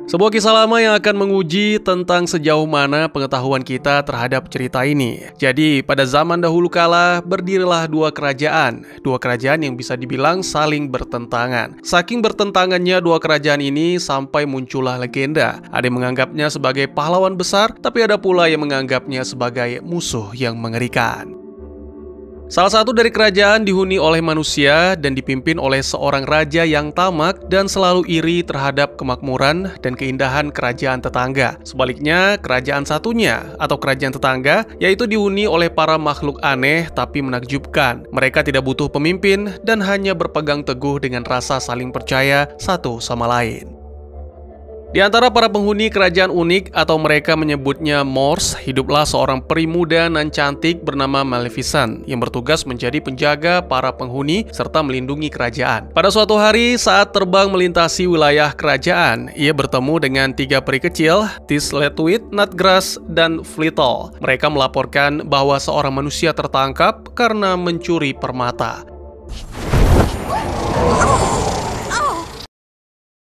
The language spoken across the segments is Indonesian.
Sebuah kisah lama yang akan menguji tentang sejauh mana pengetahuan kita terhadap cerita ini. Jadi, pada zaman dahulu kala, berdirilah dua kerajaan yang bisa dibilang saling bertentangan. Saking bertentangannya dua kerajaan ini, sampai muncullah legenda. Ada yang menganggapnya sebagai pahlawan besar, tapi ada pula yang menganggapnya sebagai musuh yang mengerikan. Salah satu dari kerajaan dihuni oleh manusia dan dipimpin oleh seorang raja yang tamak dan selalu iri terhadap kemakmuran dan keindahan kerajaan tetangga. Sebaliknya, kerajaan satunya atau kerajaan tetangga yaitu dihuni oleh para makhluk aneh tapi menakjubkan. Mereka tidak butuh pemimpin dan hanya berpegang teguh dengan rasa saling percaya satu sama lain. Di antara para penghuni kerajaan unik atau mereka menyebutnya Moors, hiduplah seorang peri muda nan cantik bernama Maleficent yang bertugas menjadi penjaga para penghuni serta melindungi kerajaan. Pada suatu hari saat terbang melintasi wilayah kerajaan, ia bertemu dengan tiga peri kecil, Tisletwit, Nutgrass, dan Flittle. Mereka melaporkan bahwa seorang manusia tertangkap karena mencuri permata.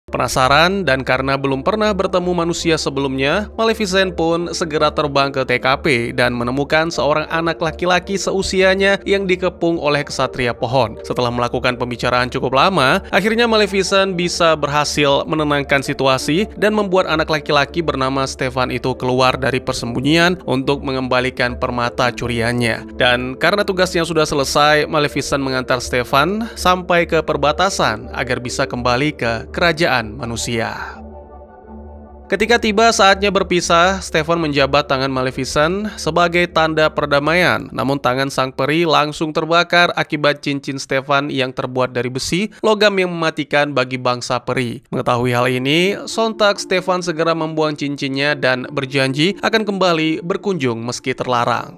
Penasaran dan karena belum pernah bertemu manusia sebelumnya, Maleficent pun segera terbang ke TKP dan menemukan seorang anak laki-laki seusianya yang dikepung oleh kesatria pohon. Setelah melakukan pembicaraan cukup lama, akhirnya Maleficent bisa berhasil menenangkan situasi dan membuat anak laki-laki bernama Stefan itu keluar dari persembunyian untuk mengembalikan permata curiannya. Dan karena tugasnya sudah selesai, Maleficent mengantar Stefan sampai ke perbatasan agar bisa kembali ke kerajaan manusia. Ketika tiba saatnya berpisah, Stefan menjabat tangan Maleficent sebagai tanda perdamaian. Namun tangan sang peri langsung terbakar akibat cincin Stefan yang terbuat dari besi, logam yang mematikan bagi bangsa peri. Mengetahui hal ini, sontak Stefan segera membuang cincinnya dan berjanji akan kembali berkunjung meski terlarang.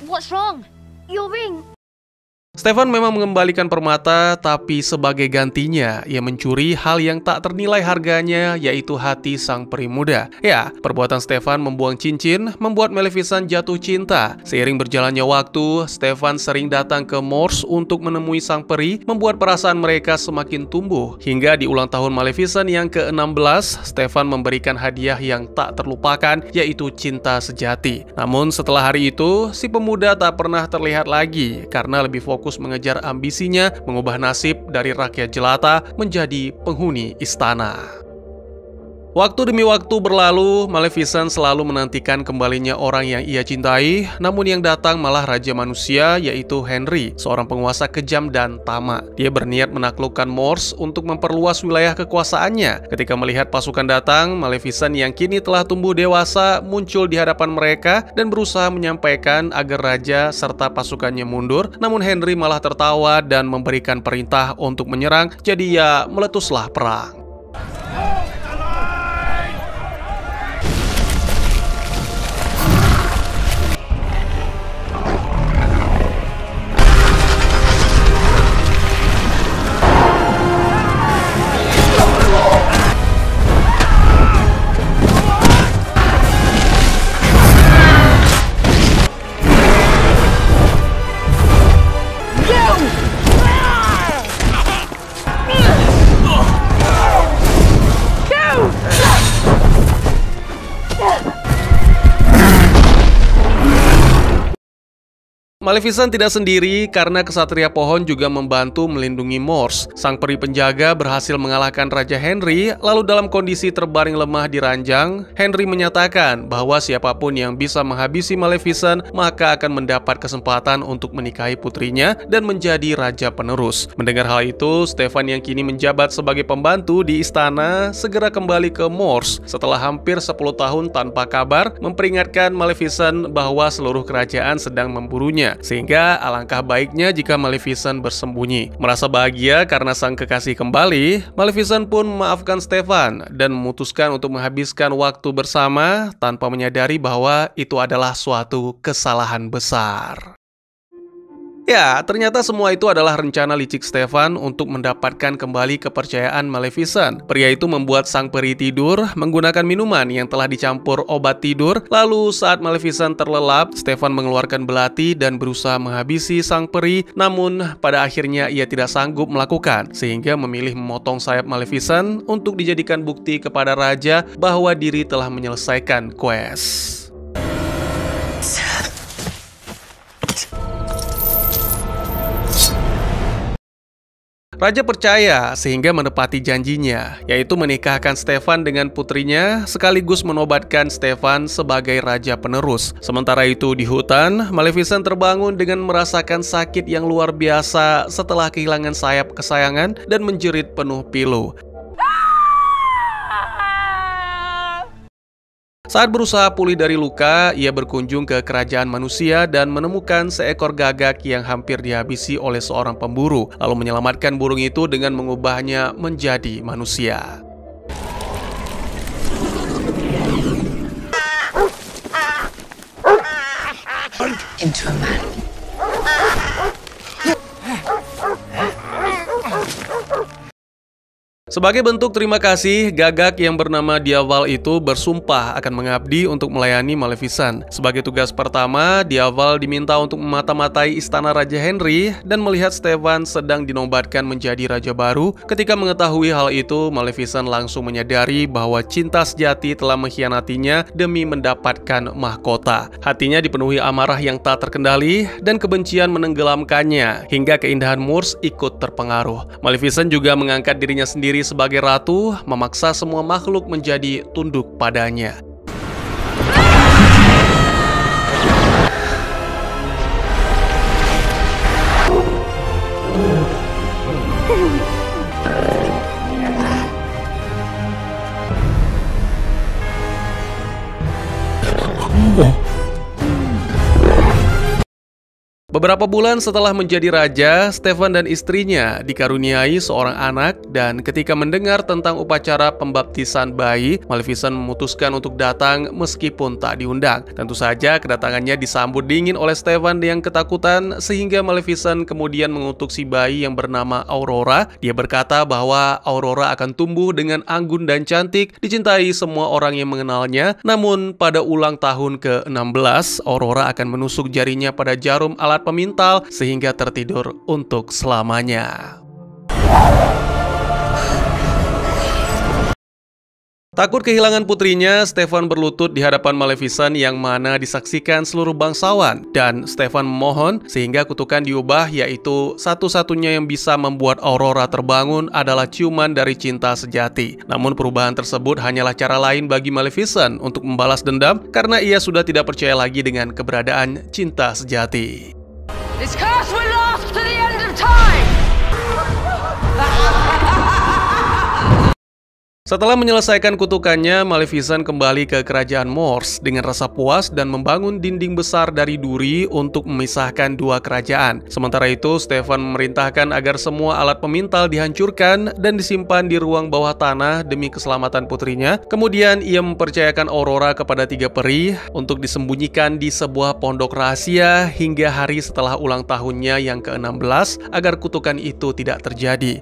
What's wrong? Your ring. Stefan memang mengembalikan permata, tapi sebagai gantinya, ia mencuri hal yang tak ternilai harganya, yaitu hati sang peri muda. Ya, perbuatan Stefan membuang cincin membuat Maleficent jatuh cinta. Seiring berjalannya waktu, Stefan sering datang ke Moors untuk menemui sang peri, membuat perasaan mereka semakin tumbuh. Hingga di ulang tahun Maleficent yang ke-16, Stefan memberikan hadiah yang tak terlupakan, yaitu cinta sejati. Namun setelah hari itu, si pemuda tak pernah terlihat lagi, karena lebih fokus mengejar ambisinya mengubah nasib dari rakyat jelata menjadi penghuni istana. Waktu demi waktu berlalu, Maleficent selalu menantikan kembalinya orang yang ia cintai, namun yang datang malah raja manusia, yaitu Henry, seorang penguasa kejam dan tamak. Dia berniat menaklukkan Moors untuk memperluas wilayah kekuasaannya. Ketika melihat pasukan datang, Maleficent yang kini telah tumbuh dewasa muncul di hadapan mereka dan berusaha menyampaikan agar raja serta pasukannya mundur, namun Henry malah tertawa dan memberikan perintah untuk menyerang, jadi ya meletuslah perang. Maleficent tidak sendiri karena kesatria pohon juga membantu melindungi Moors. Sang peri penjaga berhasil mengalahkan Raja Henry, lalu dalam kondisi terbaring lemah di ranjang, Henry menyatakan bahwa siapapun yang bisa menghabisi Maleficent maka akan mendapat kesempatan untuk menikahi putrinya dan menjadi raja penerus. Mendengar hal itu, Stefan yang kini menjabat sebagai pembantu di istana segera kembali ke Moors setelah hampir 10 tahun tanpa kabar, memperingatkan Maleficent bahwa seluruh kerajaan sedang memburunya. Sehingga alangkah baiknya jika Maleficent bersembunyi. Merasa bahagia karena sang kekasih kembali, Maleficent pun memaafkan Stefan dan memutuskan untuk menghabiskan waktu bersama tanpa menyadari bahwa itu adalah suatu kesalahan besar. Ya, ternyata semua itu adalah rencana licik Stefan untuk mendapatkan kembali kepercayaan Maleficent. Pria itu membuat sang peri tidur menggunakan minuman yang telah dicampur obat tidur. Lalu saat Maleficent terlelap, Stefan mengeluarkan belati dan berusaha menghabisi sang peri. Namun pada akhirnya ia tidak sanggup melakukan, sehingga memilih memotong sayap Maleficent untuk dijadikan bukti kepada raja bahwa diri telah menyelesaikan quest. Raja percaya sehingga menepati janjinya, yaitu menikahkan Stefan dengan putrinya sekaligus menobatkan Stefan sebagai raja penerus. Sementara itu di hutan, Maleficent terbangun dengan merasakan sakit yang luar biasa setelah kehilangan sayap kesayangan dan menjerit penuh pilu. Saat berusaha pulih dari luka, ia berkunjung ke kerajaan manusia dan menemukan seekor gagak yang hampir dihabisi oleh seorang pemburu, lalu menyelamatkan burung itu dengan mengubahnya menjadi manusia. Into a man. Sebagai bentuk terima kasih, gagak yang bernama Diaval itu bersumpah akan mengabdi untuk melayani Maleficent. Sebagai tugas pertama, Diaval diminta untuk memata-matai istana Raja Henry dan melihat Stefan sedang dinobatkan menjadi raja baru. Ketika mengetahui hal itu, Maleficent langsung menyadari bahwa cinta sejati telah mengkhianatinya demi mendapatkan mahkota. Hatinya dipenuhi amarah yang tak terkendali dan kebencian menenggelamkannya, hingga keindahan Moors ikut terpengaruh. Maleficent juga mengangkat dirinya sendiri sebagai ratu, memaksa semua makhluk menjadi tunduk padanya. Beberapa bulan setelah menjadi raja, Stefan dan istrinya dikaruniai seorang anak, dan ketika mendengar tentang upacara pembaptisan bayi, Maleficent memutuskan untuk datang meskipun tak diundang. Tentu saja kedatangannya disambut dingin oleh Stefan yang ketakutan, sehingga Maleficent kemudian mengutuk si bayi yang bernama Aurora. Dia berkata bahwa Aurora akan tumbuh dengan anggun dan cantik, dicintai semua orang yang mengenalnya. Namun pada ulang tahun ke-16, Aurora akan menusuk jarinya pada jarum alat pemintal sehingga tertidur untuk selamanya. Takut kehilangan putrinya, Stefan berlutut di hadapan Maleficent yang mana disaksikan seluruh bangsawan, dan Stefan memohon sehingga kutukan diubah, yaitu satu-satunya yang bisa membuat Aurora terbangun adalah ciuman dari cinta sejati. Namun perubahan tersebut hanyalah cara lain bagi Maleficent untuk membalas dendam karena ia sudah tidak percaya lagi dengan keberadaan cinta sejati. This curse will last to the end of time! Setelah menyelesaikan kutukannya, Maleficent kembali ke kerajaan Moors dengan rasa puas dan membangun dinding besar dari duri untuk memisahkan dua kerajaan. Sementara itu, Stefan memerintahkan agar semua alat pemintal dihancurkan dan disimpan di ruang bawah tanah demi keselamatan putrinya. Kemudian, ia mempercayakan Aurora kepada tiga peri untuk disembunyikan di sebuah pondok rahasia hingga hari setelah ulang tahunnya yang ke-16 agar kutukan itu tidak terjadi.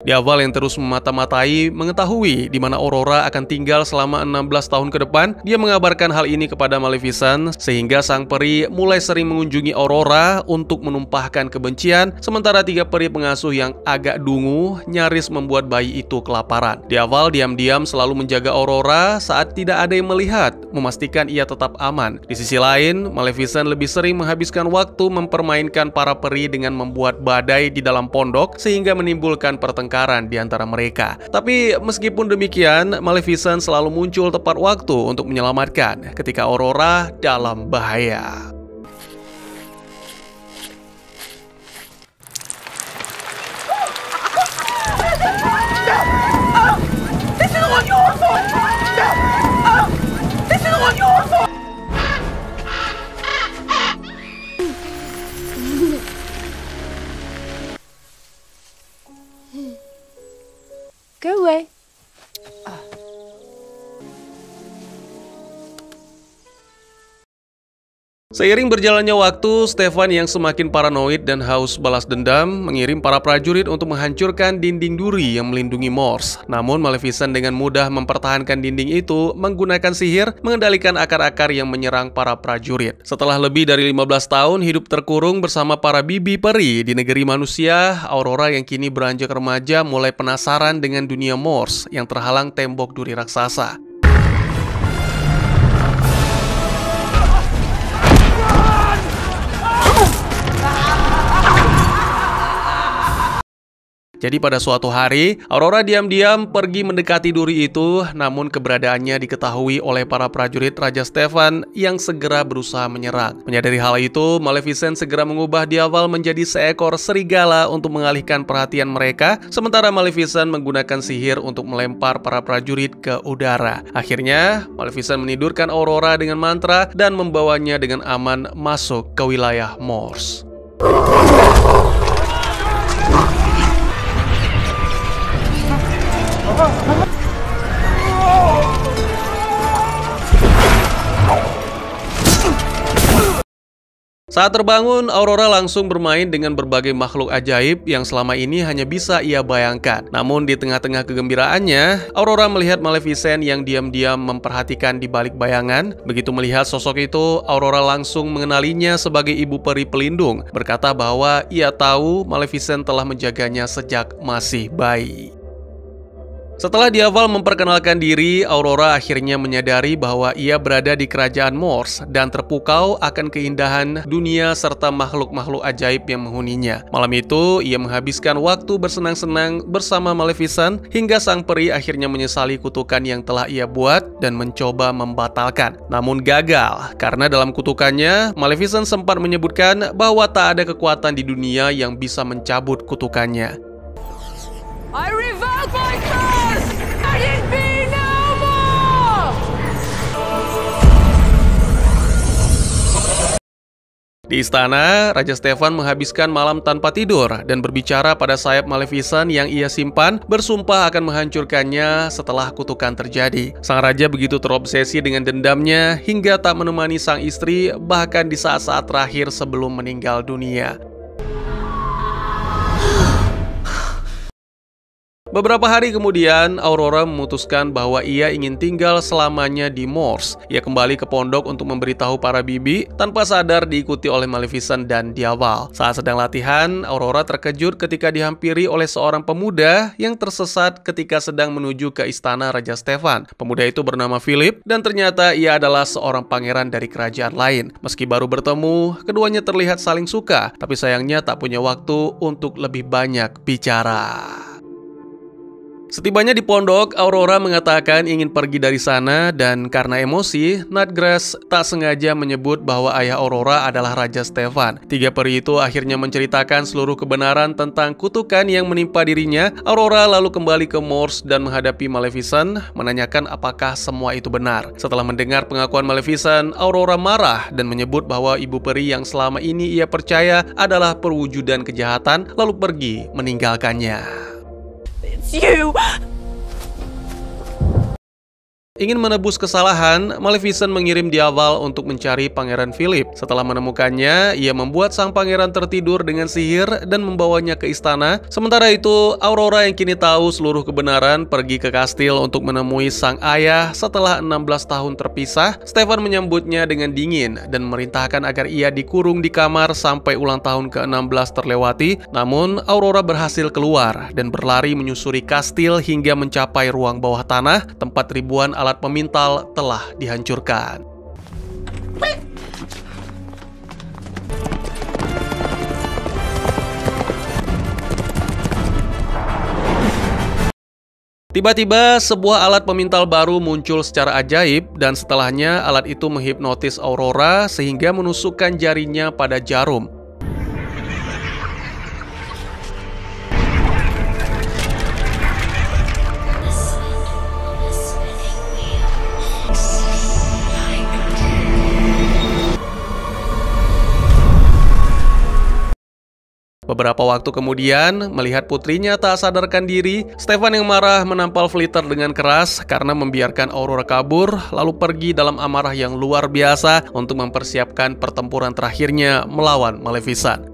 Diaval yang terus memata-matai mengetahui di mana Aurora akan tinggal selama 16 tahun ke depan. Dia mengabarkan hal ini kepada Maleficent sehingga sang peri mulai sering mengunjungi Aurora untuk menumpahkan kebencian, sementara tiga peri pengasuh yang agak dungu nyaris membuat bayi itu kelaparan. Diaval diam-diam selalu menjaga Aurora saat tidak ada yang melihat, memastikan ia tetap aman. Di sisi lain, Maleficent lebih sering menghabiskan waktu mempermainkan para peri dengan membuat badai di dalam pondok sehingga menimbulkan pertengkaran di antara mereka. Tapi meskipun demikian, Maleficent selalu muncul tepat waktu untuk menyelamatkan ketika Aurora dalam bahaya. Go away. Seiring berjalannya waktu, Stefan yang semakin paranoid dan haus balas dendam mengirim para prajurit untuk menghancurkan dinding duri yang melindungi Morse. Namun Maleficent dengan mudah mempertahankan dinding itu menggunakan sihir mengendalikan akar-akar yang menyerang para prajurit. Setelah lebih dari 15 tahun hidup terkurung bersama para bibi peri di negeri manusia, Aurora yang kini beranjak remaja mulai penasaran dengan dunia Morse yang terhalang tembok duri raksasa. Jadi pada suatu hari, Aurora diam-diam pergi mendekati duri itu, namun keberadaannya diketahui oleh para prajurit Raja Stefan yang segera berusaha menyerang. Menyadari hal itu, Maleficent segera mengubah Diaval menjadi seekor serigala untuk mengalihkan perhatian mereka, sementara Maleficent menggunakan sihir untuk melempar para prajurit ke udara. Akhirnya, Maleficent menidurkan Aurora dengan mantra dan membawanya dengan aman masuk ke wilayah Morse. Saat terbangun, Aurora langsung bermain dengan berbagai makhluk ajaib yang selama ini hanya bisa ia bayangkan. Namun di tengah-tengah kegembiraannya, Aurora melihat Maleficent yang diam-diam memperhatikan di balik bayangan. Begitu melihat sosok itu, Aurora langsung mengenalinya sebagai ibu peri pelindung, berkata bahwa ia tahu Maleficent telah menjaganya sejak masih bayi. Setelah Diaval memperkenalkan diri, Aurora akhirnya menyadari bahwa ia berada di kerajaan Morse dan terpukau akan keindahan dunia serta makhluk-makhluk ajaib yang menghuninya. Malam itu, ia menghabiskan waktu bersenang-senang bersama Maleficent hingga sang peri akhirnya menyesali kutukan yang telah ia buat dan mencoba membatalkan. Namun gagal, karena dalam kutukannya, Maleficent sempat menyebutkan bahwa tak ada kekuatan di dunia yang bisa mencabut kutukannya. I revoke my curse! Let it be no more! Di istana, Raja Stefan menghabiskan malam tanpa tidur dan berbicara pada sayap Maleficent yang ia simpan, bersumpah akan menghancurkannya setelah kutukan terjadi. Sang raja begitu terobsesi dengan dendamnya hingga tak menemani sang istri bahkan di saat-saat terakhir sebelum meninggal dunia. Beberapa hari kemudian, Aurora memutuskan bahwa ia ingin tinggal selamanya di Morse. Ia kembali ke pondok untuk memberitahu para bibi, tanpa sadar diikuti oleh Maleficent dan Diaval. Saat sedang latihan, Aurora terkejut ketika dihampiri oleh seorang pemuda yang tersesat ketika sedang menuju ke istana Raja Stefan. Pemuda itu bernama Philip, dan ternyata ia adalah seorang pangeran dari kerajaan lain. Meski baru bertemu, keduanya terlihat saling suka, tapi sayangnya tak punya waktu untuk lebih banyak bicara. Setibanya di pondok, Aurora mengatakan ingin pergi dari sana dan karena emosi, Nutgrass tak sengaja menyebut bahwa ayah Aurora adalah Raja Stefan. Tiga peri itu akhirnya menceritakan seluruh kebenaran tentang kutukan yang menimpa dirinya. Aurora lalu kembali ke Morse dan menghadapi Maleficent, menanyakan apakah semua itu benar. Setelah mendengar pengakuan Maleficent, Aurora marah dan menyebut bahwa ibu peri yang selama ini ia percaya adalah perwujudan kejahatan, lalu pergi meninggalkannya. You! Ingin menebus kesalahan, Maleficent mengirim Diaval untuk mencari Pangeran Philip. Setelah menemukannya, ia membuat sang pangeran tertidur dengan sihir dan membawanya ke istana. Sementara itu, Aurora yang kini tahu seluruh kebenaran pergi ke kastil untuk menemui sang ayah setelah 16 tahun terpisah. Stefan menyambutnya dengan dingin dan memerintahkan agar ia dikurung di kamar sampai ulang tahun ke-16 terlewati. Namun, Aurora berhasil keluar dan berlari menyusuri kastil hingga mencapai ruang bawah tanah, tempat ribuan alat pemintal telah dihancurkan. Tiba-tiba, sebuah alat pemintal baru muncul secara ajaib dan setelahnya alat itu menghipnotis Aurora sehingga menusukkan jarinya pada jarum. Beberapa waktu kemudian, melihat putrinya tak sadarkan diri, Stefan yang marah menampal Flitter dengan keras karena membiarkan Aurora kabur, lalu pergi dalam amarah yang luar biasa untuk mempersiapkan pertempuran terakhirnya melawan Maleficent.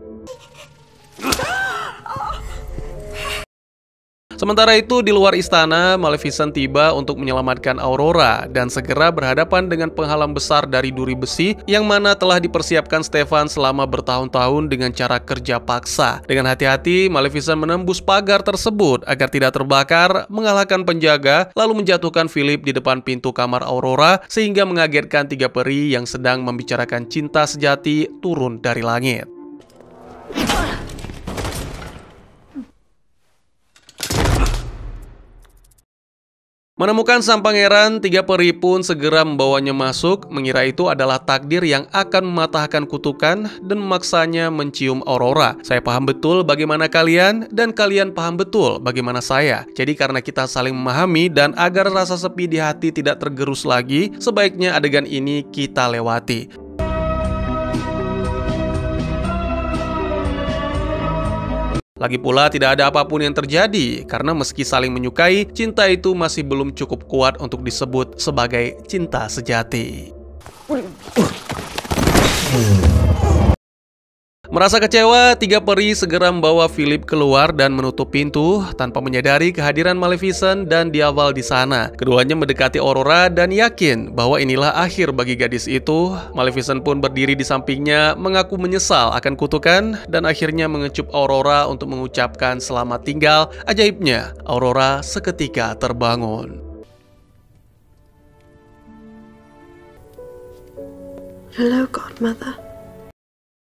Sementara itu, di luar istana, Maleficent tiba untuk menyelamatkan Aurora dan segera berhadapan dengan penghalang besar dari duri besi yang mana telah dipersiapkan Stefan selama bertahun-tahun dengan cara kerja paksa. Dengan hati-hati, Maleficent menembus pagar tersebut agar tidak terbakar, mengalahkan penjaga, lalu menjatuhkan Philip di depan pintu kamar Aurora sehingga mengagetkan 3 peri yang sedang membicarakan cinta sejati turun dari langit. Menemukan sang pangeran, 3 peri pun segera membawanya masuk, mengira itu adalah takdir yang akan mematahkan kutukan dan memaksanya mencium Aurora. Saya paham betul bagaimana kalian, dan kalian paham betul bagaimana saya. Jadi karena kita saling memahami dan agar rasa sepi di hati tidak tergerus lagi, sebaiknya adegan ini kita lewati. Lagi pula tidak ada apapun yang terjadi, karena meski saling menyukai, cinta itu masih belum cukup kuat untuk disebut sebagai cinta sejati. Merasa kecewa, 3 peri segera membawa Philip keluar dan menutup pintu tanpa menyadari kehadiran Maleficent dan Diaval di sana. Keduanya mendekati Aurora dan yakin bahwa inilah akhir bagi gadis itu. Maleficent pun berdiri di sampingnya, mengaku menyesal akan kutukan dan akhirnya mengecup Aurora untuk mengucapkan selamat tinggal. Ajaibnya, Aurora seketika terbangun. Hello, Godmother.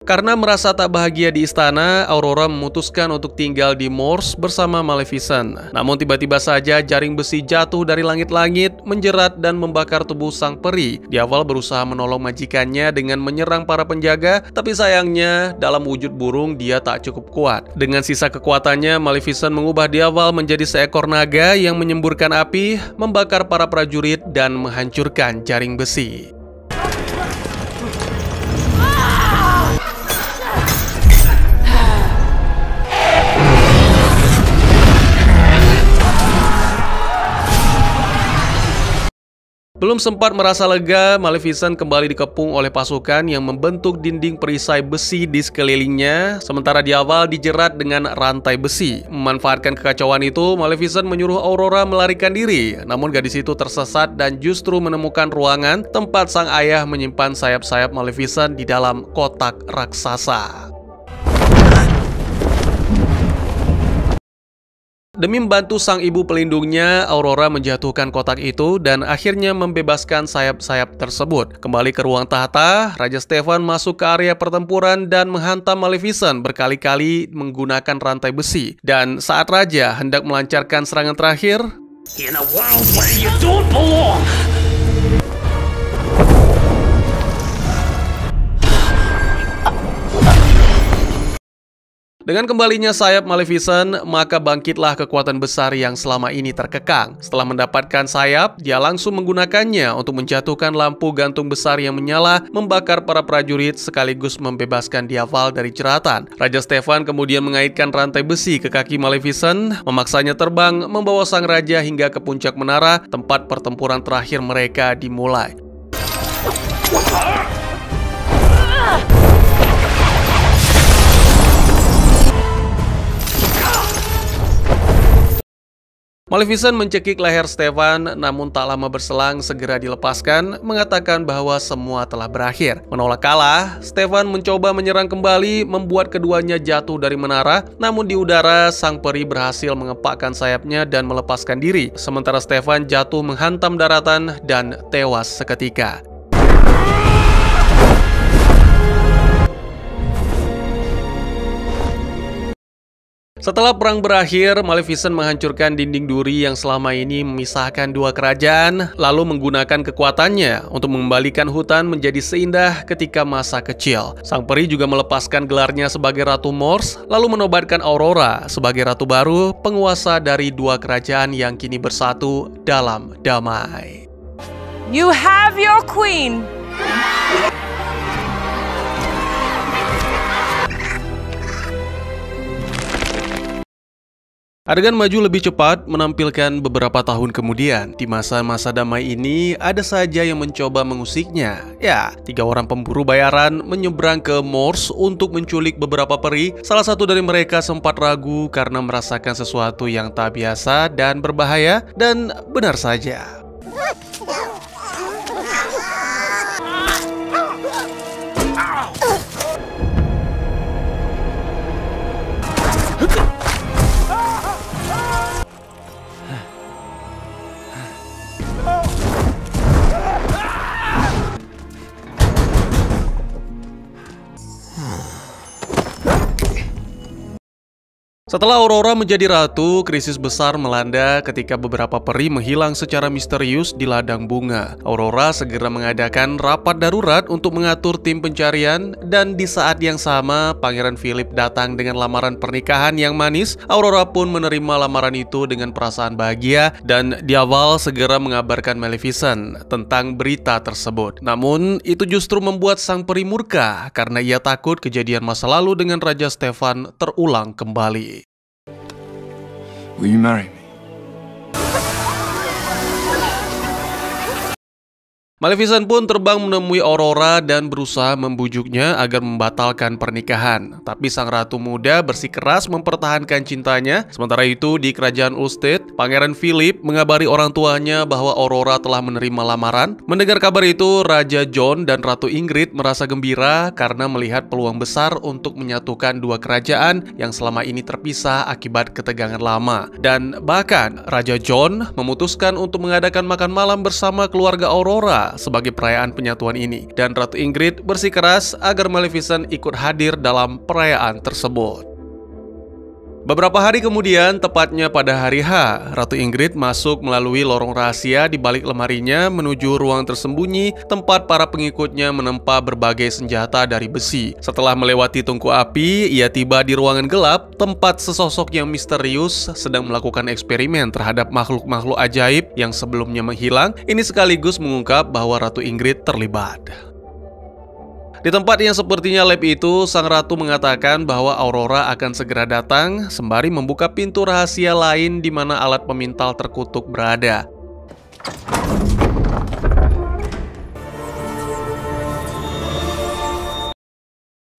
Karena merasa tak bahagia di istana, Aurora memutuskan untuk tinggal di Moors bersama Maleficent. Namun tiba-tiba saja jaring besi jatuh dari langit-langit, menjerat dan membakar tubuh sang peri. Diaval berusaha menolong majikannya dengan menyerang para penjaga, tapi sayangnya dalam wujud burung dia tak cukup kuat. Dengan sisa kekuatannya, Maleficent mengubah Diaval menjadi seekor naga yang menyemburkan api, membakar para prajurit dan menghancurkan jaring besi. Belum sempat merasa lega, Maleficent kembali dikepung oleh pasukan yang membentuk dinding perisai besi di sekelilingnya, sementara Diaval dijerat dengan rantai besi. Memanfaatkan kekacauan itu, Maleficent menyuruh Aurora melarikan diri. Namun gadis itu tersesat dan justru menemukan ruangan tempat sang ayah menyimpan sayap-sayap Maleficent di dalam kotak raksasa. Demi membantu sang ibu pelindungnya, Aurora menjatuhkan kotak itu dan akhirnya membebaskan sayap-sayap tersebut. Kembali ke ruang tahta, Raja Stefan masuk ke area pertempuran dan menghantam Maleficent berkali-kali menggunakan rantai besi. Dan saat Raja hendak melancarkan serangan terakhir, In a world where you don't belong! dengan kembalinya sayap Maleficent, maka bangkitlah kekuatan besar yang selama ini terkekang. Setelah mendapatkan sayap, dia langsung menggunakannya untuk menjatuhkan lampu gantung besar yang menyala, membakar para prajurit sekaligus membebaskan Diaval dari jeratan. Raja Stefan kemudian mengaitkan rantai besi ke kaki Maleficent, memaksanya terbang, membawa sang raja hingga ke puncak menara, tempat pertempuran terakhir mereka dimulai. Maleficent mencekik leher Stefan, namun tak lama berselang segera dilepaskan, mengatakan bahwa semua telah berakhir. Menolak kalah, Stefan mencoba menyerang kembali, membuat keduanya jatuh dari menara, namun di udara, sang peri berhasil mengepakkan sayapnya dan melepaskan diri, sementara Stefan jatuh menghantam daratan dan tewas seketika. Setelah perang berakhir, Maleficent menghancurkan dinding duri yang selama ini memisahkan 2 kerajaan, lalu menggunakan kekuatannya untuk mengembalikan hutan menjadi seindah ketika masa kecil. Sang peri juga melepaskan gelarnya sebagai Ratu Moors, lalu menobatkan Aurora sebagai ratu baru, penguasa dari 2 kerajaan yang kini bersatu dalam damai. You have your queen! Adegan maju lebih cepat menampilkan beberapa tahun kemudian. Di masa-masa damai ini, ada saja yang mencoba mengusiknya. Ya, 3 orang pemburu bayaran menyeberang ke Morse untuk menculik beberapa peri. Salah satu dari mereka sempat ragu karena merasakan sesuatu yang tak biasa dan berbahaya, dan benar saja. Setelah Aurora menjadi ratu, krisis besar melanda ketika beberapa peri menghilang secara misterius di ladang bunga. Aurora segera mengadakan rapat darurat untuk mengatur tim pencarian, dan di saat yang sama, Pangeran Philip datang dengan lamaran pernikahan yang manis. Aurora pun menerima lamaran itu dengan perasaan bahagia, dan di awal segera mengabarkan Maleficent tentang berita tersebut. Namun, itu justru membuat sang peri murka karena ia takut kejadian masa lalu dengan Raja Stefan terulang kembali. Will you marry me? Maleficent pun terbang menemui Aurora dan berusaha membujuknya agar membatalkan pernikahan. Tapi sang ratu muda bersikeras mempertahankan cintanya. Sementara itu, di kerajaan Ulstead, Pangeran Philip mengabari orang tuanya bahwa Aurora telah menerima lamaran. Mendengar kabar itu, Raja John dan Ratu Ingrid merasa gembira karena melihat peluang besar untuk menyatukan dua kerajaan yang selama ini terpisah akibat ketegangan lama. Dan bahkan, Raja John memutuskan untuk mengadakan makan malam bersama keluarga Aurora sebagai perayaan penyatuan ini, dan Ratu Ingrid bersikeras agar Maleficent ikut hadir dalam perayaan tersebut. Beberapa hari kemudian, tepatnya pada hari H, Ratu Ingrid masuk melalui lorong rahasia di balik lemarinya menuju ruang tersembunyi tempat para pengikutnya menempa berbagai senjata dari besi. Setelah melewati tungku api, ia tiba di ruangan gelap, tempat sesosok yang misterius sedang melakukan eksperimen terhadap makhluk-makhluk ajaib yang sebelumnya menghilang. Ini sekaligus mengungkap bahwa Ratu Ingrid terlibat. Di tempat yang sepertinya lab itu, sang ratu mengatakan bahwa Aurora akan segera datang sembari membuka pintu rahasia lain di mana alat pemintal terkutuk berada.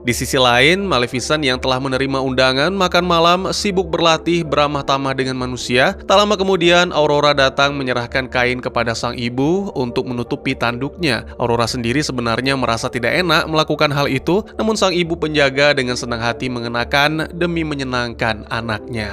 Di sisi lain, Maleficent yang telah menerima undangan makan malam sibuk berlatih beramah tamah dengan manusia. Tak lama kemudian, Aurora datang menyerahkan kain kepada sang ibu untuk menutupi tanduknya. Aurora sendiri sebenarnya merasa tidak enak melakukan hal itu, namun sang ibu penjaga dengan senang hati mengenakan demi menyenangkan anaknya.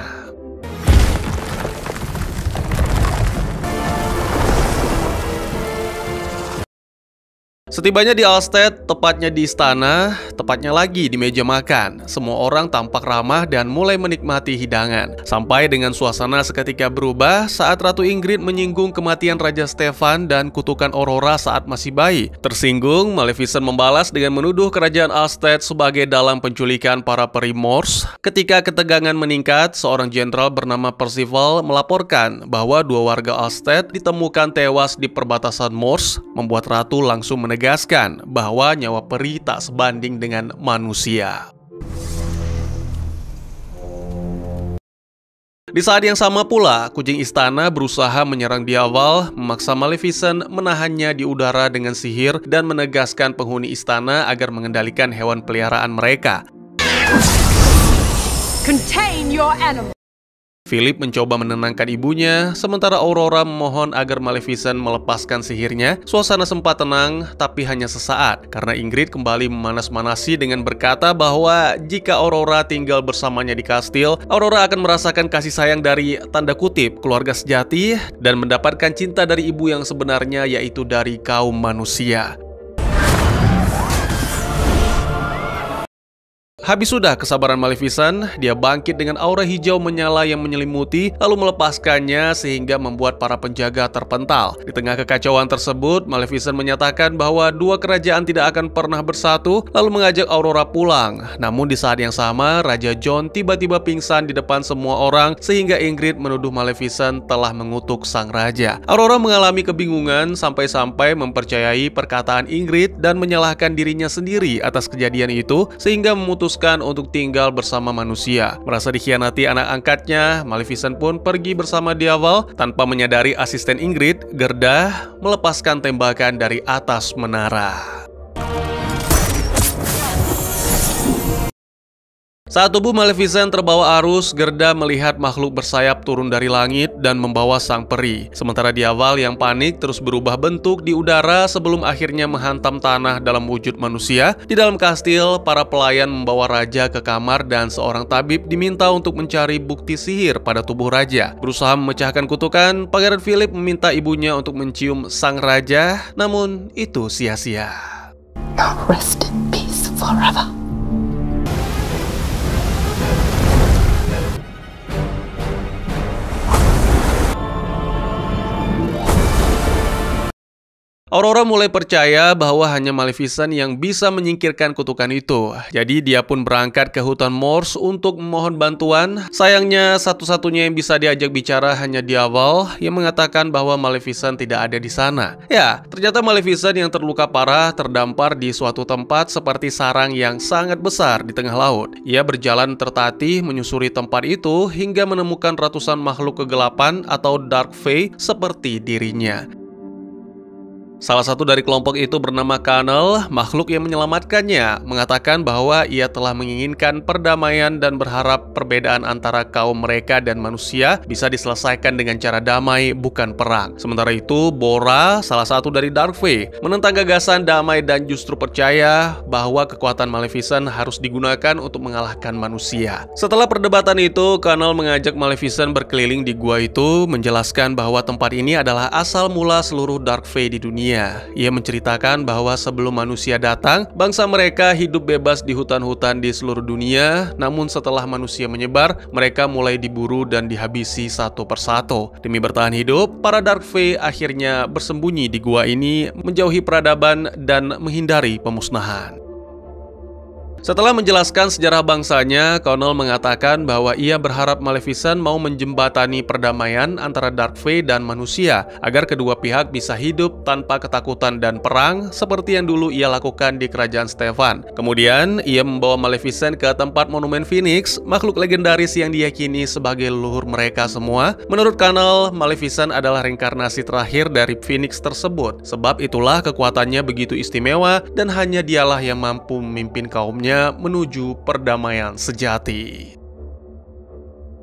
Setibanya di Ulstead, tepatnya di istana, tepatnya lagi di meja makan, semua orang tampak ramah dan mulai menikmati hidangan. Sampai dengan suasana seketika berubah saat Ratu Ingrid menyinggung kematian Raja Stefan dan kutukan Aurora saat masih bayi. Tersinggung, Maleficent membalas dengan menuduh kerajaan Ulstead sebagai dalang penculikan para peri Morse. Ketika ketegangan meningkat, seorang jenderal bernama Percival melaporkan bahwa 2 warga Ulstead ditemukan tewas di perbatasan Morse, membuat Ratu langsung menegaskan bahwa nyawa peri tak sebanding dengan manusia. Di saat yang sama pula, kucing istana berusaha menyerang di awal, memaksa Maleficent menahannya di udara dengan sihir dan menegaskan penghuni istana agar mengendalikan hewan peliharaan mereka. Contain your animal. Philip mencoba menenangkan ibunya, sementara Aurora memohon agar Maleficent melepaskan sihirnya. Suasana sempat tenang, tapi hanya sesaat, karena Ingrid kembali memanas-manasi dengan berkata bahwa jika Aurora tinggal bersamanya di kastil, Aurora akan merasakan kasih sayang dari tanda kutip keluarga sejati dan mendapatkan cinta dari ibu yang sebenarnya, yaitu dari kaum manusia. Habis sudah kesabaran Maleficent, dia bangkit dengan aura hijau menyala yang menyelimuti, lalu melepaskannya sehingga membuat para penjaga terpental. Di tengah kekacauan tersebut, Maleficent menyatakan bahwa 2 kerajaan tidak akan pernah bersatu, lalu mengajak Aurora pulang. Namun di saat yang sama, Raja John tiba-tiba pingsan di depan semua orang, sehingga Ingrid menuduh Maleficent telah mengutuk sang raja. Aurora mengalami kebingungan sampai-sampai mempercayai perkataan Ingrid dan menyalahkan dirinya sendiri atas kejadian itu, sehingga memutuskan memutuskan untuk tinggal bersama manusia. Merasa dikhianati anak angkatnya, Maleficent pun pergi bersama Diaval. Tanpa menyadari asisten Ingrid, Gerda melepaskan tembakan dari atas menara. Saat tubuh Maleficent terbawa arus, Gerda melihat makhluk bersayap turun dari langit dan membawa sang peri. Sementara Diaval yang panik terus berubah bentuk di udara sebelum akhirnya menghantam tanah dalam wujud manusia. Di dalam kastil, para pelayan membawa raja ke kamar dan seorang tabib diminta untuk mencari bukti sihir pada tubuh raja. Berusaha memecahkan kutukan, Pangeran Philip meminta ibunya untuk mencium sang raja, namun itu sia-sia. Now rest in peace forever. Aurora mulai percaya bahwa hanya Maleficent yang bisa menyingkirkan kutukan itu. Jadi dia pun berangkat ke hutan Morse untuk memohon bantuan. Sayangnya satu-satunya yang bisa diajak bicara hanya Diaval yang mengatakan bahwa Maleficent tidak ada di sana. Ya, ternyata Maleficent yang terluka parah terdampar di suatu tempat seperti sarang yang sangat besar di tengah laut. Ia berjalan tertatih menyusuri tempat itu hingga menemukan ratusan makhluk kegelapan atau Dark Fae seperti dirinya. Salah satu dari kelompok itu bernama Connell, makhluk yang menyelamatkannya, mengatakan bahwa ia telah menginginkan perdamaian dan berharap perbedaan antara kaum mereka dan manusia bisa diselesaikan dengan cara damai, bukan perang. Sementara itu, Bora, salah satu dari Dark Fae, menentang gagasan damai dan justru percaya bahwa kekuatan Maleficent harus digunakan untuk mengalahkan manusia. Setelah perdebatan itu, Connell mengajak Maleficent berkeliling di gua itu, menjelaskan bahwa tempat ini adalah asal mula seluruh Dark Fae di dunia. Ia menceritakan bahwa sebelum manusia datang, bangsa mereka hidup bebas di hutan-hutan di seluruh dunia. Namun setelah manusia menyebar, mereka mulai diburu dan dihabisi satu persatu. Demi bertahan hidup, para Dark Fae akhirnya bersembunyi di gua ini, menjauhi peradaban dan menghindari pemusnahan. Setelah menjelaskan sejarah bangsanya, Connell mengatakan bahwa ia berharap Maleficent mau menjembatani perdamaian antara Dark Fae dan manusia agar kedua pihak bisa hidup tanpa ketakutan dan perang seperti yang dulu ia lakukan di kerajaan Stefan. Kemudian, ia membawa Maleficent ke tempat monumen Phoenix, makhluk legendaris yang diyakini sebagai leluhur mereka semua. Menurut Connell, Maleficent adalah reinkarnasi terakhir dari Phoenix tersebut. Sebab itulah kekuatannya begitu istimewa dan hanya dialah yang mampu memimpin kaumnya menuju perdamaian sejati.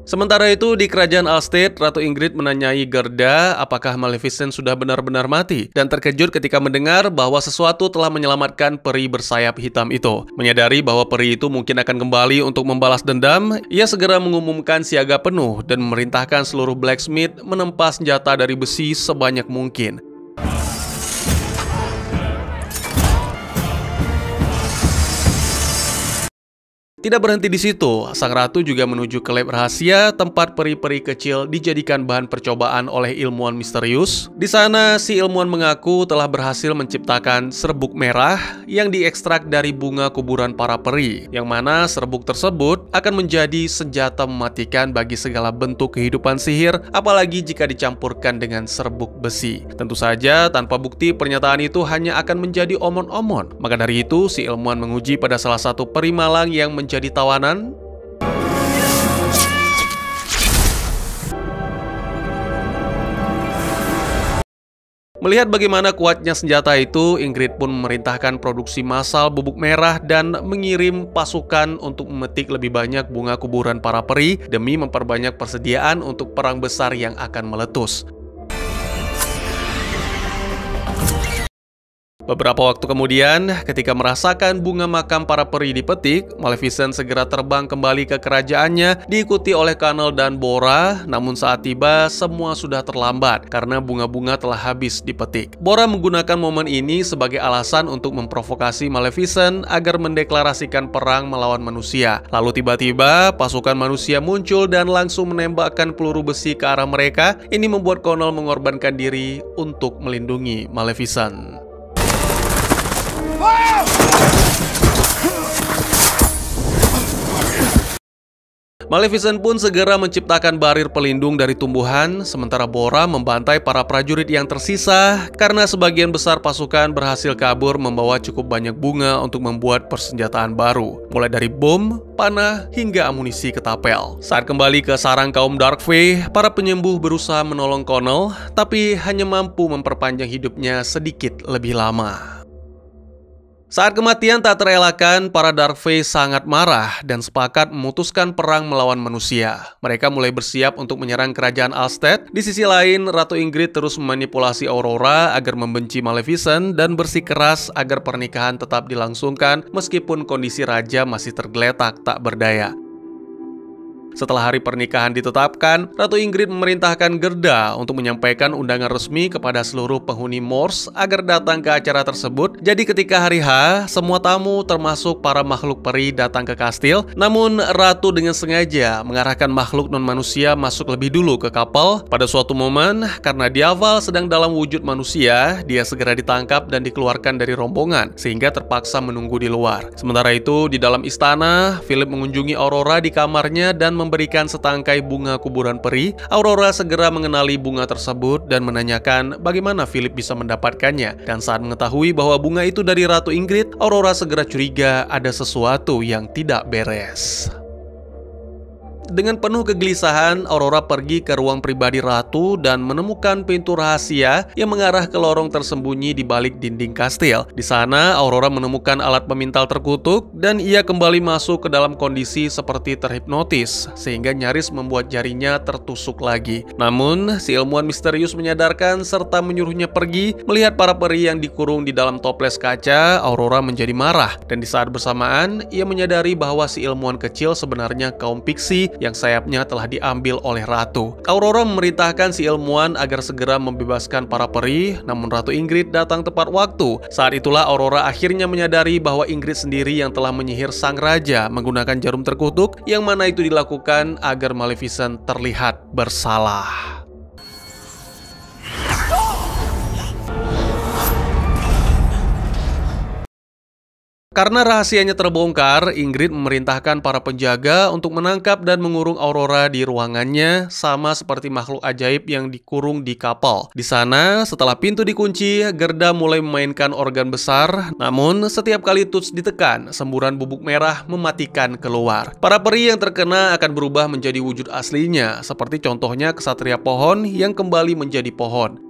Sementara itu, di kerajaan Alstead, Ratu Ingrid menanyai Gerda apakah Maleficent sudah benar-benar mati, dan terkejut ketika mendengar bahwa sesuatu telah menyelamatkan peri bersayap hitam itu. Menyadari bahwa peri itu mungkin akan kembali untuk membalas dendam, ia segera mengumumkan siaga penuh dan memerintahkan seluruh blacksmith menempa senjata dari besi sebanyak mungkin. Tidak berhenti di situ, sang ratu juga menuju ke lab rahasia tempat peri-peri kecil dijadikan bahan percobaan oleh ilmuwan misterius. Di sana, si ilmuwan mengaku telah berhasil menciptakan serbuk merah yang diekstrak dari bunga kuburan para peri, yang mana serbuk tersebut akan menjadi senjata mematikan bagi segala bentuk kehidupan sihir, apalagi jika dicampurkan dengan serbuk besi. Tentu saja, tanpa bukti pernyataan itu hanya akan menjadi omon-omon. Maka dari itu, si ilmuwan menguji pada salah satu peri malang yang menjadi tawanan. Melihat bagaimana kuatnya senjata itu, Ingrid pun memerintahkan produksi massal bubuk merah dan mengirim pasukan untuk memetik lebih banyak bunga kuburan para peri demi memperbanyak persediaan untuk perang besar yang akan meletus. Beberapa waktu kemudian, ketika merasakan bunga makam para peri dipetik, Maleficent segera terbang kembali ke kerajaannya, diikuti oleh Connell dan Bora. Namun saat tiba, semua sudah terlambat karena bunga-bunga telah habis dipetik. Bora menggunakan momen ini sebagai alasan untuk memprovokasi Maleficent agar mendeklarasikan perang melawan manusia. Lalu tiba-tiba, pasukan manusia muncul dan langsung menembakkan peluru besi ke arah mereka. Ini membuat Connell mengorbankan diri untuk melindungi Maleficent. Maleficent pun segera menciptakan barir pelindung dari tumbuhan, sementara Bora membantai para prajurit yang tersisa karena sebagian besar pasukan berhasil kabur membawa cukup banyak bunga untuk membuat persenjataan baru, mulai dari bom, panah, hingga amunisi ketapel. Saat kembali ke sarang kaum Dark Fae, para penyembuh berusaha menolong Connell, tapi hanya mampu memperpanjang hidupnya sedikit lebih lama. Saat kematian tak terelakkan, para Dark Fae sangat marah dan sepakat memutuskan perang melawan manusia. Mereka mulai bersiap untuk menyerang kerajaan Alstead. Di sisi lain, Ratu Ingrid terus memanipulasi Aurora agar membenci Maleficent dan bersikeras agar pernikahan tetap dilangsungkan meskipun kondisi raja masih tergeletak tak berdaya. Setelah hari pernikahan ditetapkan, Ratu Ingrid memerintahkan Gerda untuk menyampaikan undangan resmi kepada seluruh penghuni Morse agar datang ke acara tersebut. Jadi ketika hari H, semua tamu termasuk para makhluk peri datang ke kastil. Namun Ratu dengan sengaja mengarahkan makhluk non-manusia masuk lebih dulu ke kapal. Pada suatu momen, karena Diaval sedang dalam wujud manusia, dia segera ditangkap dan dikeluarkan dari rombongan, sehingga terpaksa menunggu di luar. Sementara itu, di dalam istana, Philip mengunjungi Aurora di kamarnya dan memberikan setangkai bunga kuburan peri. Aurora segera mengenali bunga tersebut dan menanyakan bagaimana Philip bisa mendapatkannya. Dan saat mengetahui bahwa bunga itu dari Ratu Ingrid, Aurora segera curiga ada sesuatu yang tidak beres. Dengan penuh kegelisahan, Aurora pergi ke ruang pribadi Ratu dan menemukan pintu rahasia yang mengarah ke lorong tersembunyi di balik dinding kastil. Di sana, Aurora menemukan alat pemintal terkutuk dan ia kembali masuk ke dalam kondisi seperti terhipnotis, sehingga nyaris membuat jarinya tertusuk lagi. Namun, si ilmuwan misterius menyadarkan serta menyuruhnya pergi. Melihat para peri yang dikurung di dalam toples kaca, Aurora menjadi marah. Dan di saat bersamaan, ia menyadari bahwa si ilmuwan kecil sebenarnya kaum piksi yang sayapnya telah diambil oleh Ratu. Aurora memerintahkan si ilmuwan agar segera membebaskan para peri, namun Ratu Ingrid datang tepat waktu. Saat itulah Aurora akhirnya menyadari bahwa Ingrid sendiri yang telah menyihir sang raja menggunakan jarum terkutuk, yang mana itu dilakukan agar Maleficent terlihat bersalah. Karena rahasianya terbongkar, Ingrid memerintahkan para penjaga untuk menangkap dan mengurung Aurora di ruangannya, sama seperti makhluk ajaib yang dikurung di kapal. Di sana, setelah pintu dikunci, Gerda mulai memainkan organ besar. Namun, setiap kali touch ditekan, semburan bubuk merah mematikan keluar. Para peri yang terkena akan berubah menjadi wujud aslinya, seperti contohnya kesatria pohon yang kembali menjadi pohon.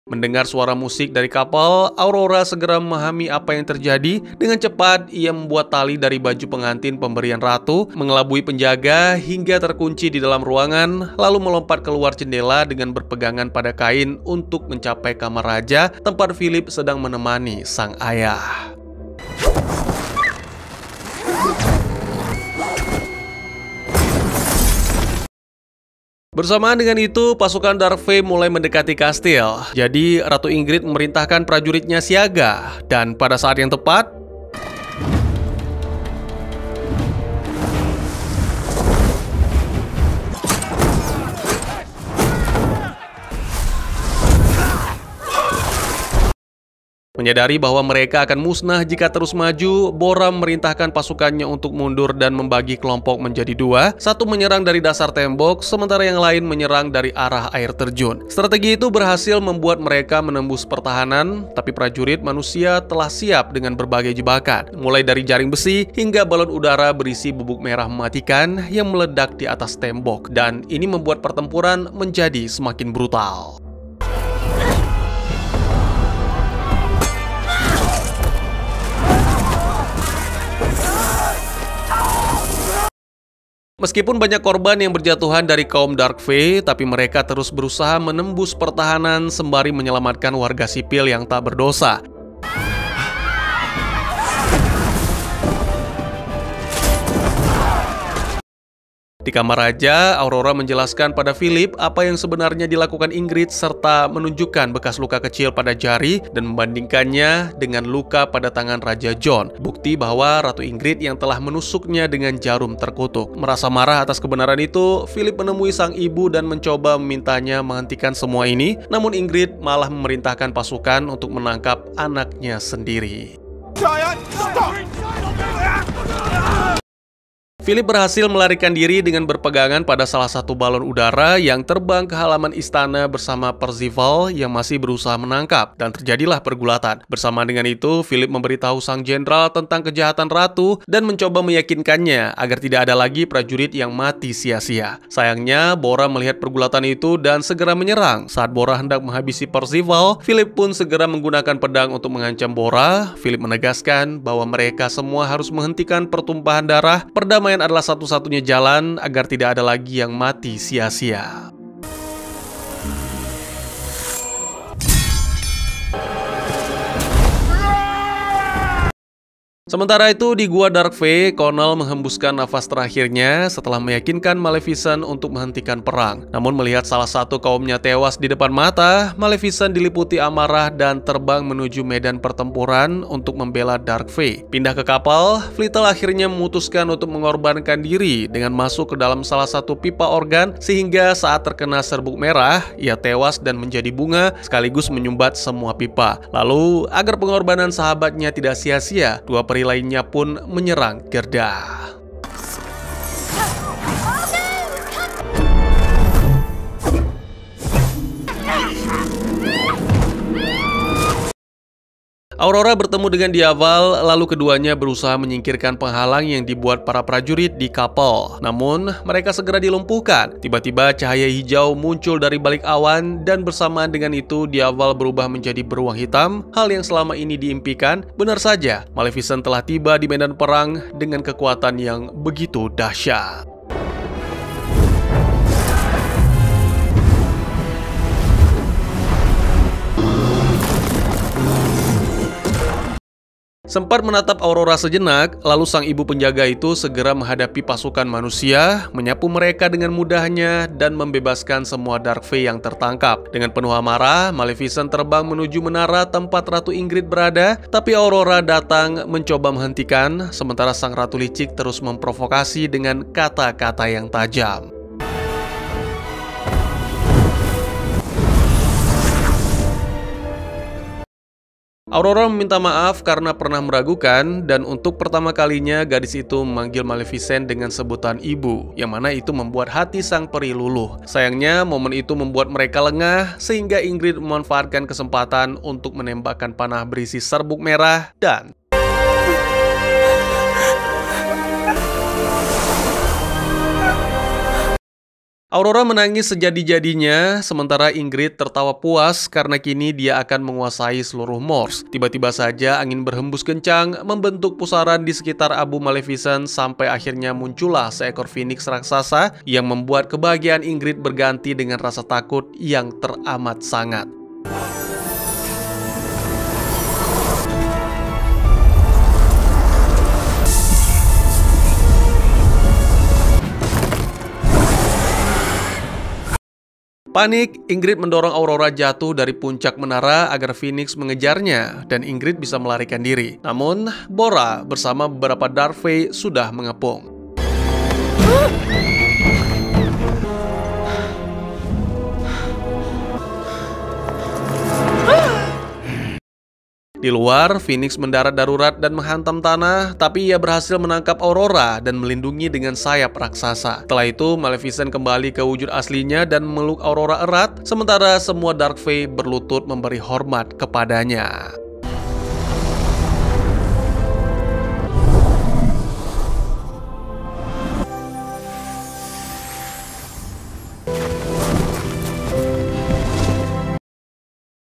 Mendengar suara musik dari kapal, Aurora segera memahami apa yang terjadi. Dengan cepat, ia membuat tali dari baju pengantin pemberian Ratu, mengelabui penjaga hingga terkunci di dalam ruangan, lalu melompat keluar jendela dengan berpegangan pada kain untuk mencapai kamar raja, tempat Philip sedang menemani sang ayah. Bersamaan dengan itu, pasukan Dark Fae mulai mendekati kastil. Jadi, Ratu Ingrid memerintahkan prajuritnya siaga. Dan pada saat yang tepat, menyadari bahwa mereka akan musnah jika terus maju, Bora memerintahkan pasukannya untuk mundur dan membagi kelompok menjadi dua. Satu menyerang dari dasar tembok, sementara yang lain menyerang dari arah air terjun. Strategi itu berhasil membuat mereka menembus pertahanan, tapi prajurit manusia telah siap dengan berbagai jebakan, mulai dari jaring besi hingga balon udara berisi bubuk merah mematikan yang meledak di atas tembok. Dan ini membuat pertempuran menjadi semakin brutal. Meskipun banyak korban yang berjatuhan dari kaum Dark Fae, tapi mereka terus berusaha menembus pertahanan sembari menyelamatkan warga sipil yang tak berdosa. Di kamar raja, Aurora menjelaskan pada Philip apa yang sebenarnya dilakukan Ingrid serta menunjukkan bekas luka kecil pada jari dan membandingkannya dengan luka pada tangan Raja John. Bukti bahwa Ratu Ingrid yang telah menusuknya dengan jarum terkutuk. Merasa marah atas kebenaran itu, Philip menemui sang ibu dan mencoba memintanya menghentikan semua ini. Namun Ingrid malah memerintahkan pasukan untuk menangkap anaknya sendiri. Philip berhasil melarikan diri dengan berpegangan pada salah satu balon udara yang terbang ke halaman istana bersama Percival yang masih berusaha menangkap, dan terjadilah pergulatan. Bersama dengan itu, Philip memberitahu sang jenderal tentang kejahatan ratu dan mencoba meyakinkannya agar tidak ada lagi prajurit yang mati sia-sia. Sayangnya, Bora melihat pergulatan itu dan segera menyerang. Saat Bora hendak menghabisi Percival, Philip pun segera menggunakan pedang untuk mengancam Bora. Philip menegaskan bahwa mereka semua harus menghentikan pertumpahan darah. Perdamaian adalah satu-satunya jalan agar tidak ada lagi yang mati sia-sia. Sementara itu, di Gua Dark Fae, Connell menghembuskan nafas terakhirnya setelah meyakinkan Maleficent untuk menghentikan perang. Namun melihat salah satu kaumnya tewas di depan mata, Maleficent diliputi amarah dan terbang menuju medan pertempuran untuk membela Dark Fae. Pindah ke kapal, Flittle akhirnya memutuskan untuk mengorbankan diri dengan masuk ke dalam salah satu pipa organ sehingga saat terkena serbuk merah, ia tewas dan menjadi bunga sekaligus menyumbat semua pipa. Lalu, agar pengorbanan sahabatnya tidak sia-sia, dua peri lainnya pun menyerang Gerda. Aurora bertemu dengan Diaval, lalu keduanya berusaha menyingkirkan penghalang yang dibuat para prajurit di kapal. Namun, mereka segera dilumpuhkan. Tiba-tiba cahaya hijau muncul dari balik awan dan bersamaan dengan itu Diaval berubah menjadi beruang hitam. Hal yang selama ini diimpikan, benar saja, Maleficent telah tiba di medan perang dengan kekuatan yang begitu dahsyat. Sempat menatap Aurora sejenak, lalu sang ibu penjaga itu segera menghadapi pasukan manusia, menyapu mereka dengan mudahnya, dan membebaskan semua Dark Fae yang tertangkap. Dengan penuh amarah, Maleficent terbang menuju menara tempat Ratu Ingrid berada, tapi Aurora datang mencoba menghentikan, sementara sang Ratu Licik terus memprovokasi dengan kata-kata yang tajam. Aurora meminta maaf karena pernah meragukan, dan untuk pertama kalinya gadis itu memanggil Maleficent dengan sebutan ibu, yang mana itu membuat hati sang peri luluh. Sayangnya, momen itu membuat mereka lengah, sehingga Ingrid memanfaatkan kesempatan untuk menembakkan panah berisi serbuk merah dan Aurora menangis sejadi-jadinya, sementara Ingrid tertawa puas karena kini dia akan menguasai seluruh Morse. Tiba-tiba saja angin berhembus kencang, membentuk pusaran di sekitar abu Maleficent sampai akhirnya muncullah seekor Phoenix raksasa yang membuat kebahagiaan Ingrid berganti dengan rasa takut yang teramat sangat. Panik, Ingrid mendorong Aurora jatuh dari puncak menara agar Phoenix mengejarnya dan Ingrid bisa melarikan diri. Namun, Bora bersama beberapa Dark Fae sudah mengepung. Di luar, Phoenix mendarat darurat dan menghantam tanah, tapi ia berhasil menangkap Aurora dan melindungi dengan sayap raksasa. Setelah itu, Maleficent kembali ke wujud aslinya dan memeluk Aurora erat, sementara semua Dark Fae berlutut memberi hormat kepadanya.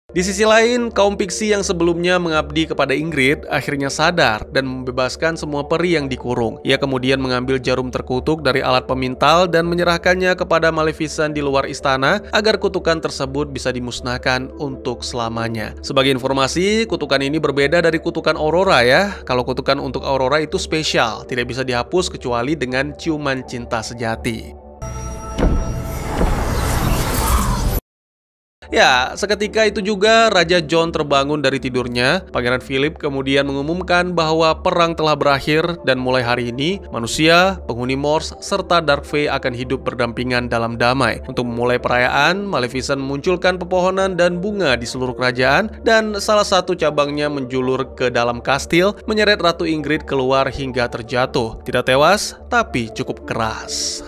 Di Di sisi lain, kaum piksi yang sebelumnya mengabdi kepada Ingrid akhirnya sadar dan membebaskan semua peri yang dikurung. Ia kemudian mengambil jarum terkutuk dari alat pemintal dan menyerahkannya kepada Maleficent di luar istana agar kutukan tersebut bisa dimusnahkan untuk selamanya. Sebagai informasi, kutukan ini berbeda dari kutukan Aurora ya. Kalau kutukan untuk Aurora itu spesial, tidak bisa dihapus kecuali dengan ciuman cinta sejati. Ya, seketika itu juga Raja John terbangun dari tidurnya. Pangeran Philip kemudian mengumumkan bahwa perang telah berakhir dan mulai hari ini manusia, penghuni Morse, serta Dark Fae akan hidup berdampingan dalam damai. Untuk memulai perayaan, Maleficent memunculkan pepohonan dan bunga di seluruh kerajaan dan salah satu cabangnya menjulur ke dalam kastil, menyeret Ratu Ingrid keluar hingga terjatuh. Tidak tewas, tapi cukup keras.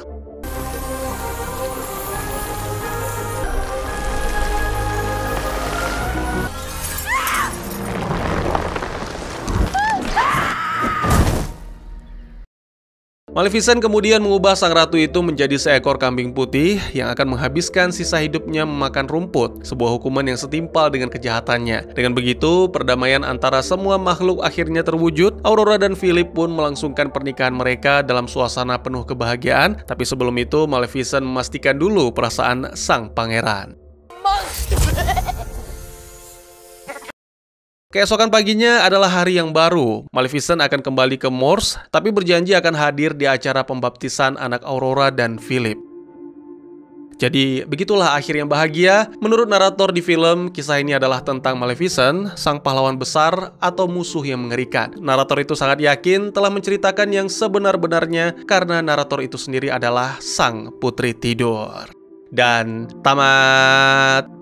Maleficent kemudian mengubah sang ratu itu menjadi seekor kambing putih yang akan menghabiskan sisa hidupnya memakan rumput, sebuah hukuman yang setimpal dengan kejahatannya. Dengan begitu, perdamaian antara semua makhluk akhirnya terwujud. Aurora dan Philip pun melangsungkan pernikahan mereka dalam suasana penuh kebahagiaan, tapi sebelum itu Maleficent memastikan dulu perasaan sang pangeran. Keesokan paginya adalah hari yang baru. Maleficent akan kembali ke Morse, tapi berjanji akan hadir di acara pembaptisan anak Aurora dan Philip. Jadi, begitulah akhir yang bahagia. Menurut narator di film, kisah ini adalah tentang Maleficent, sang pahlawan besar atau musuh yang mengerikan. Narator itu sangat yakin telah menceritakan yang sebenar-benarnya karena narator itu sendiri adalah sang putri tidur. Dan tamat.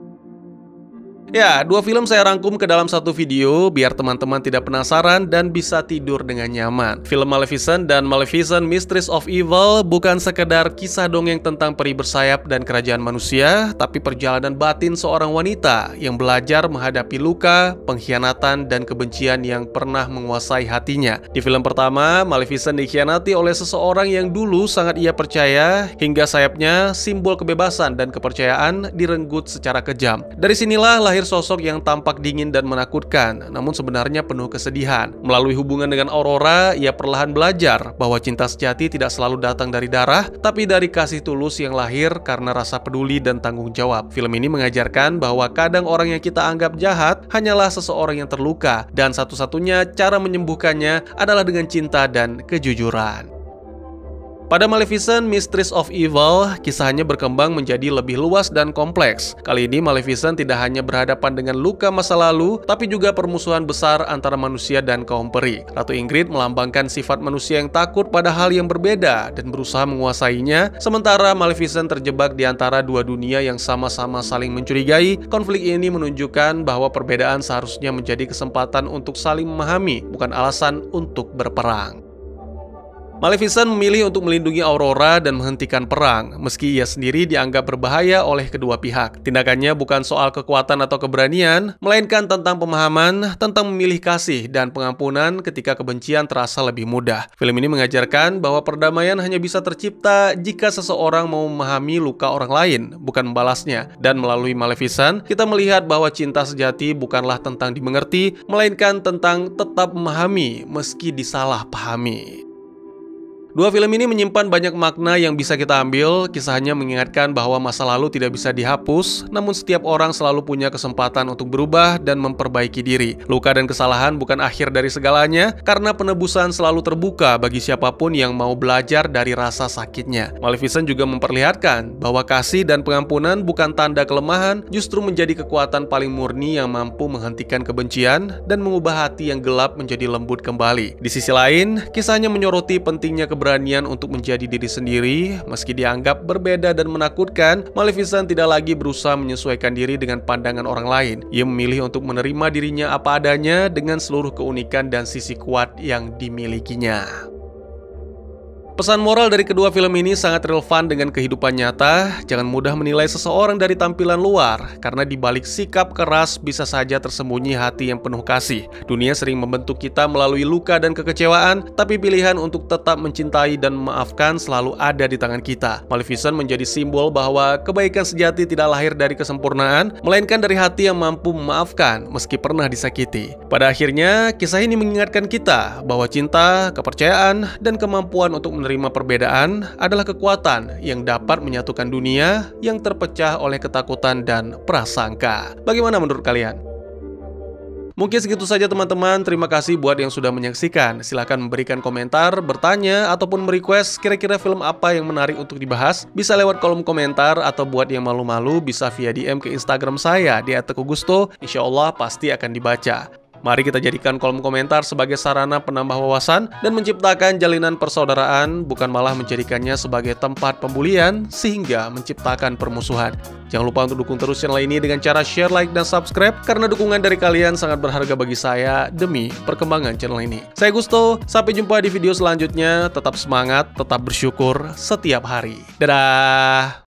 Ya, dua film saya rangkum ke dalam satu video biar teman-teman tidak penasaran dan bisa tidur dengan nyaman. Film Maleficent dan Maleficent Mistress of Evil bukan sekedar kisah dongeng tentang peri bersayap dan kerajaan manusia, tapi perjalanan batin seorang wanita yang belajar menghadapi luka, pengkhianatan, dan kebencian yang pernah menguasai hatinya. Di film pertama, Maleficent dikhianati oleh seseorang yang dulu sangat ia percaya, hingga sayapnya, simbol kebebasan dan kepercayaan, direnggut secara kejam. Dari sinilah lahir sosok yang tampak dingin dan menakutkan, namun sebenarnya penuh kesedihan. Melalui hubungan dengan Aurora, ia perlahan belajar bahwa cinta sejati tidak selalu datang dari darah, tapi dari kasih tulus yang lahir karena rasa peduli dan tanggung jawab. Film ini mengajarkan bahwa kadang orang yang kita anggap jahat hanyalah seseorang yang terluka, dan satu-satunya cara menyembuhkannya adalah dengan cinta dan kejujuran. Pada Maleficent Mistress of Evil, kisahnya berkembang menjadi lebih luas dan kompleks. Kali ini Maleficent tidak hanya berhadapan dengan luka masa lalu, tapi juga permusuhan besar antara manusia dan kaum peri. Ratu Ingrid melambangkan sifat manusia yang takut pada hal yang berbeda dan berusaha menguasainya, sementara Maleficent terjebak di antara dua dunia yang sama-sama saling mencurigai. Konflik ini menunjukkan bahwa perbedaan seharusnya menjadi kesempatan untuk saling memahami, bukan alasan untuk berperang. Maleficent memilih untuk melindungi Aurora dan menghentikan perang, meski ia sendiri dianggap berbahaya oleh kedua pihak. Tindakannya bukan soal kekuatan atau keberanian, melainkan tentang pemahaman, tentang memilih kasih dan pengampunan ketika kebencian terasa lebih mudah. Film ini mengajarkan bahwa perdamaian hanya bisa tercipta jika seseorang mau memahami luka orang lain, bukan membalasnya. Dan melalui Maleficent, kita melihat bahwa cinta sejati bukanlah tentang dimengerti, melainkan tentang tetap memahami meski disalahpahami. Dua film ini menyimpan banyak makna yang bisa kita ambil. Kisahnya mengingatkan bahwa masa lalu tidak bisa dihapus, namun setiap orang selalu punya kesempatan untuk berubah dan memperbaiki diri. Luka dan kesalahan bukan akhir dari segalanya, karena penebusan selalu terbuka bagi siapapun yang mau belajar dari rasa sakitnya. Maleficent juga memperlihatkan bahwa kasih dan pengampunan bukan tanda kelemahan, justru menjadi kekuatan paling murni yang mampu menghentikan kebencian dan mengubah hati yang gelap menjadi lembut kembali. Di sisi lain, kisahnya menyoroti pentingnya keberanian untuk menjadi diri sendiri. Meski dianggap berbeda dan menakutkan, Maleficent tidak lagi berusaha menyesuaikan diri dengan pandangan orang lain. Ia memilih untuk menerima dirinya apa adanya dengan seluruh keunikan dan sisi kuat yang dimilikinya. Pesan moral dari kedua film ini sangat relevan dengan kehidupan nyata. Jangan mudah menilai seseorang dari tampilan luar, karena di balik sikap keras bisa saja tersembunyi hati yang penuh kasih. Dunia sering membentuk kita melalui luka dan kekecewaan, tapi pilihan untuk tetap mencintai dan memaafkan selalu ada di tangan kita. Maleficent menjadi simbol bahwa kebaikan sejati tidak lahir dari kesempurnaan, melainkan dari hati yang mampu memaafkan meski pernah disakiti. Pada akhirnya, kisah ini mengingatkan kita bahwa cinta, kepercayaan, dan kemampuan untuk menerima perbedaan adalah kekuatan yang dapat menyatukan dunia yang terpecah oleh ketakutan dan prasangka. Bagaimana menurut kalian? Mungkin segitu saja teman-teman, terima kasih buat yang sudah menyaksikan. Silahkan memberikan komentar, bertanya, ataupun merequest kira-kira film apa yang menarik untuk dibahas. Bisa lewat kolom komentar, atau buat yang malu-malu bisa via DM ke Instagram saya di @teguhgusto. Insya Allah pasti akan dibaca. Mari kita jadikan kolom komentar sebagai sarana penambah wawasan dan menciptakan jalinan persaudaraan, bukan malah menjadikannya sebagai tempat pembulian sehingga menciptakan permusuhan. Jangan lupa untuk dukung terus channel ini dengan cara share, like, dan subscribe, karena dukungan dari kalian sangat berharga bagi saya demi perkembangan channel ini. Saya Gusto, sampai jumpa di video selanjutnya. Tetap semangat, tetap bersyukur setiap hari. Dadah!